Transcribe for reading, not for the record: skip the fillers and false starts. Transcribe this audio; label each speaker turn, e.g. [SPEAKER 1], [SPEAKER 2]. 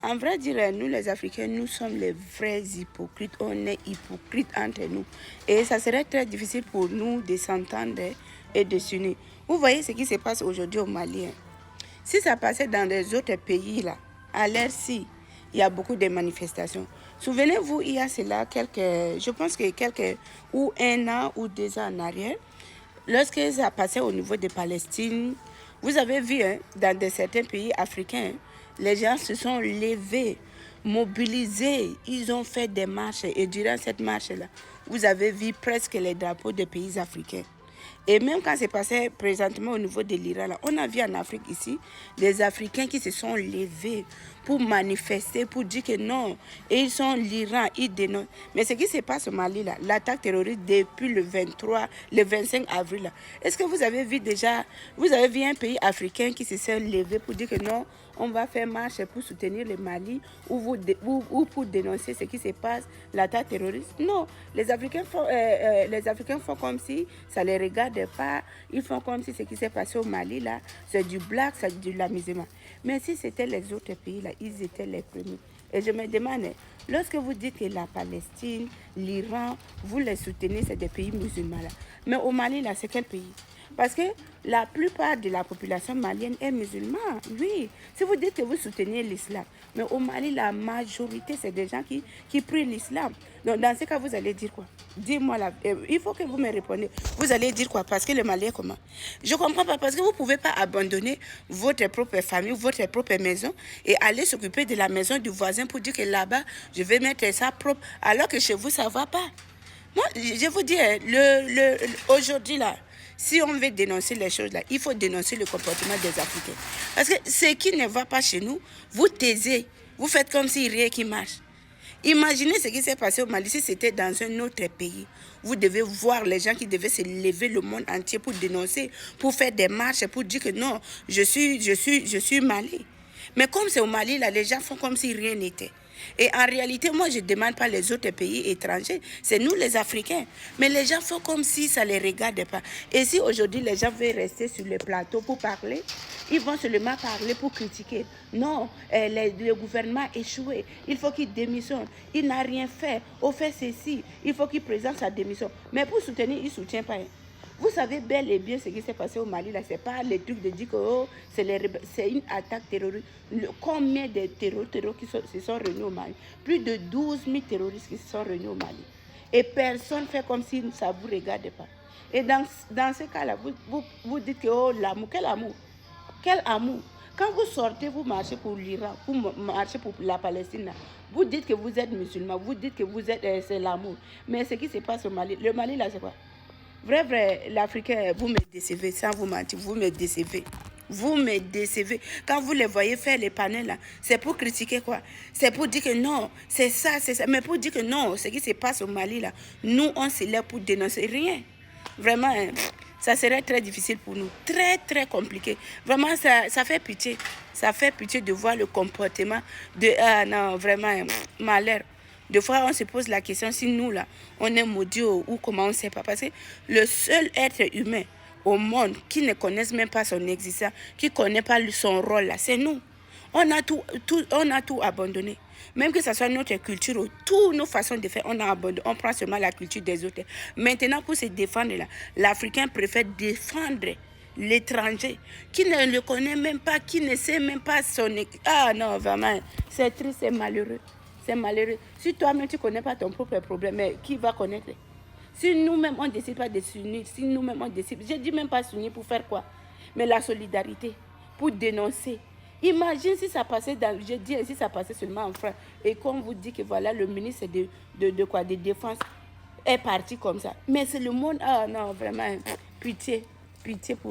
[SPEAKER 1] En vrai dire, nous les Africains, nous sommes les vrais hypocrites. On est hypocrites entre nous. Et ça serait très difficile pour nous de s'entendre et de s'unir. Vous voyez ce qui se passe aujourd'hui au Mali. Si ça passait dans les autres pays, là, à l'RC, il y a beaucoup de manifestations. Souvenez-vous, il y a cela je pense que ou 1 an ou 2 ans en arrière, lorsque ça passait au niveau de Palestine, vous avez vu, dans certains pays africains, les gens se sont levés, mobilisés, ils ont fait des marches. Et durant cette marche-là, vous avez vu presque les drapeaux des pays africains. Et même quand c'est passé présentement au niveau de l'Iran, là, on a vu en Afrique ici des Africains qui se sont levés pour manifester, pour dire que non, et ils sont l'Iran, ils dénoncent. Mais ce qui se passe au Mali, là, l'attaque terroriste depuis le 25 avril, là, est-ce que vous avez vu un pays africain qui se sont levés pour dire que non, on va faire marche pour soutenir le Mali ou pour dénoncer ce qui se passe, l'attaque terroriste? Non, les Africains font comme si ça les regarde pas. Ils font comme si ce qui s'est passé au Mali, là, c'est du black, c'est de l'amusement. Mais si c'était les autres pays, là, ils étaient les premiers. Et je me demande, lorsque vous dites que la Palestine, l'Iran, vous les soutenez, c'est des pays musulmans, là. Mais au Mali, là, c'est quel pays? Parce que la plupart de la population malienne est musulmane, oui. Si vous dites que vous soutenez l'islam, mais au Mali, la majorité, c'est des gens qui prient l'islam. Donc, dans ce cas, vous allez dire quoi? Dis-moi, il faut que vous me répondiez. Vous allez dire quoi? Parce que le Mali est comment? Je ne comprends pas, parce que vous ne pouvez pas abandonner votre propre famille, votre propre maison, et aller s'occuper de la maison du voisin pour dire que là-bas, je vais mettre ça propre, alors que chez vous, ça ne va pas. Moi, je vous dis, aujourd'hui, là, si on veut dénoncer les choses là, il faut dénoncer le comportement des Africains. Parce que ce qui ne va pas chez nous, vous taisez, vous faites comme si rien qui marche. Imaginez ce qui s'est passé au Mali si c'était dans un autre pays. Vous devez voir les gens qui devaient se lever le monde entier pour dénoncer, pour faire des marches, pour dire que non, je suis Mali. Mais comme c'est au Mali, là, les gens font comme si rien n'était. Et en réalité, moi, je ne demande pas les autres pays étrangers, c'est nous les Africains. Mais les gens font comme si ça ne les regarde pas. Et si aujourd'hui, les gens veulent rester sur le plateau pour parler, ils vont seulement parler pour critiquer. Non, le gouvernement a échoué, il faut qu'il démissionne. Il n'a rien fait, on fait ceci, il faut qu'il présente sa démission. Mais pour soutenir, il ne soutient pas. Vous savez bel et bien ce qui s'est passé au Mali, là, ce n'est pas les trucs de dire que oh, c'est une attaque terroriste. Combien de terroristes qui se sont réunis au Mali? Plus de 12 000 terroristes qui se sont réunis au Mali. Et personne ne fait comme si ça ne vous regarde pas. Et dans ce cas-là, vous dites que oh, l'amour, quel amour? Quel amour? Quand vous sortez, vous marchez pour l'Iran, vous marchez pour la Palestine, là, vous dites que vous êtes musulman, vous dites que vous êtes, c'est l'amour. Mais ce qui se passe au Mali, le Mali, là, c'est quoi? Vrai, l'Africain, vous me décevez, sans vous mentir, vous me décevez. Vous me décevez. Quand vous les voyez faire les panels, là, c'est pour critiquer quoi? C'est pour dire que non, c'est ça, c'est ça. Mais pour dire que non, ce qui se passe au Mali, là, nous, on se lève pour dénoncer rien. Vraiment, ça serait très difficile pour nous. Très, très compliqué. Vraiment, ça fait pitié. Ça fait pitié de voir le comportement de... Ah non, vraiment, malheur. Des fois, on se pose la question si nous, là, on est maudits ou comment on ne sait pas. Parce que le seul être humain au monde qui ne connaisse même pas son existence, qui ne connaît pas son rôle, là, c'est nous. On a tout abandonné. Même que ce soit notre culture, toutes nos façons de faire, on a abandonné. On prend seulement la culture des autres. Maintenant, pour se défendre, là, l'Africain préfère défendre l'étranger qui ne le connaît même pas, qui ne sait même pas son... Ah non, vraiment, c'est triste, c'est malheureux. C'est malheureux. Si toi-même, tu ne connais pas ton propre problème, mais qui va connaître? Si nous-mêmes, on ne décide pas de s'unir, si nous-mêmes, on décide... Je ne dis même pas s'unir pour faire quoi? Mais la solidarité, pour dénoncer. Imagine si ça passait dans... Je dis si ça passait seulement en France. Et qu'on vous dit que voilà, le ministre de quoi? De défense est parti comme ça. Mais c'est le monde... Ah non, vraiment, pitié. Pitié pour nous.